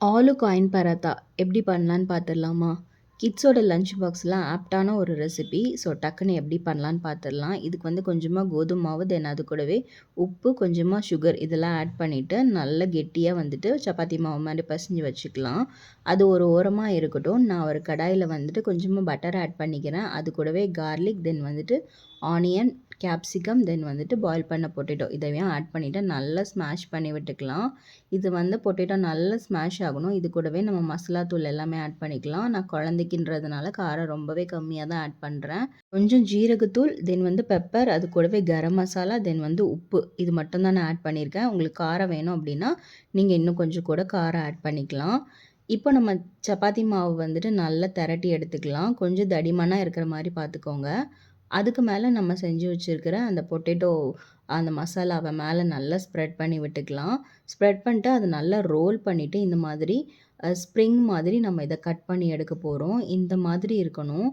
Aloo coin paratha எப்படி பண்ணலான்னு பார்த்துடலாமா? கிட்ஸோட லஞ்ச் பாக்ஸ்லாம் ஆப்டான ஒரு ரெசிபி. ஸோ டக்குன்னு எப்படி பண்ணலான்னு பார்த்துடலாம். இதுக்கு வந்து கொஞ்சமாக கோதுமை மாவு, தென் அது கூடவே உப்பு, கொஞ்சமாக சுகர் இதெல்லாம் ஆட் பண்ணிவிட்டு நல்லா கெட்டியாக வந்துட்டு சப்பாத்தி மாவு மாதிரி பிசைஞ்சு வச்சுக்கலாம். அது ஒரு ஓரமாக இருக்கட்டும். நான் ஒரு கடாயில் வந்துட்டு கொஞ்சமாக பட்டர் ஆட் பண்ணிக்கிறேன். அது கூடவே கார்லிக், தென் வந்துட்டு ஆனியன், கேப்சிகம், தென் வந்துட்டு பாயில் பண்ண பொட்டேட்டோ இதையும் ஆட் பண்ணிவிட்டு நல்லா ஸ்மாஷ் பண்ணி விட்டுக்கலாம். இது வந்து பொட்டேட்டோ நல்லா ஸ்மாஷ் ஆகணும். இது கூடவே நம்ம மசாலா தூள் எல்லாமே ஆட் பண்ணிக்கலாம். நான் குழந்தைக்குன்றதுனால காரம் ரொம்பவே கம்மியாக தான் ஆட் பண்ணுறேன். கொஞ்சம் ஜீரகத்தூள், தென் வந்து பெப்பர், அது கூடவே கரம் மசாலா, தென் வந்து உப்பு இது மட்டும் தான் நான் ஆட் பண்ணியிருக்கேன். உங்களுக்கு காரம் வேணும் அப்படின்னா நீங்கள் இன்னும் கொஞ்சம் கூட காரம் ஆட் பண்ணிக்கலாம். இப்போ நம்ம சப்பாத்தி மாவு வந்துட்டு நல்லா திரட்டி எடுத்துக்கலாம். கொஞ்சம் தடிமனாக இருக்கிற மாதிரி பார்த்துக்கோங்க. அதுக்கு மேலே நம்ம செஞ்சு வச்சுருக்கிற அந்த பொட்டேட்டோ அந்த மசாலாவை மேலே நல்லா ஸ்ப்ரெட் பண்ணி விட்டுக்கலாம். ஸ்ப்ரெட் பண்ணிட்டு அதை நல்லா ரோல் பண்ணிவிட்டு இந்த மாதிரி ஸ்ப்ரிங் மாதிரி நம்ம இதை கட் பண்ணி எடுக்க போகிறோம். இந்த மாதிரி இருக்கணும்.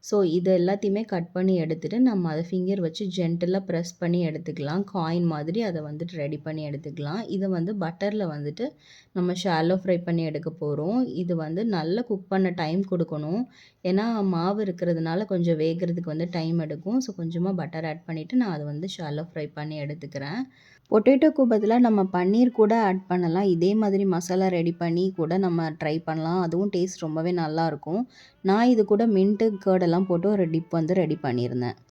ஸோ இது எல்லாத்தையுமே கட் பண்ணி எடுத்துகிட்டு நம்ம அதை ஃபிங்கர் வச்சு ஜென்டலாக ப்ரெஸ் பண்ணி எடுத்துக்கலாம். காயின் மாதிரி அதை வந்துட்டு ரெடி பண்ணி எடுத்துக்கலாம். இதை வந்து பட்டரில் வந்துட்டு நம்ம ஷாலோ ஃப்ரை பண்ணி எடுக்க போகிறோம். இது வந்து நல்லா குக் பண்ண டைம் கொடுக்கணும். ஏன்னா மாவு இருக்கிறதுனால கொஞ்சம் வேகிறதுக்கு வந்து டைம் எடுக்கும். ஸோ கொஞ்சமாக பட்டர் ஆட் பண்ணிவிட்டு நான் அதை வந்து ஷாலோ ஃப்ரை பண்ணி எடுத்துக்கிறேன். பொட்டேட்டோக்கு பதிலாக நம்ம பன்னீர் கூட ஆட் பண்ணலாம். இதே மாதிரி மசாலா ரெடி பண்ணி கூட நம்ம ட்ரை பண்ணலாம். அதுவும் டேஸ்ட் ரொம்பவே நல்லாயிருக்கும். நான் இது கூட மின்ட்டு, கர்டெல்லாம் போட்டு ஒரு டிப் வந்து ரெடி பண்ணியிருந்தேன்.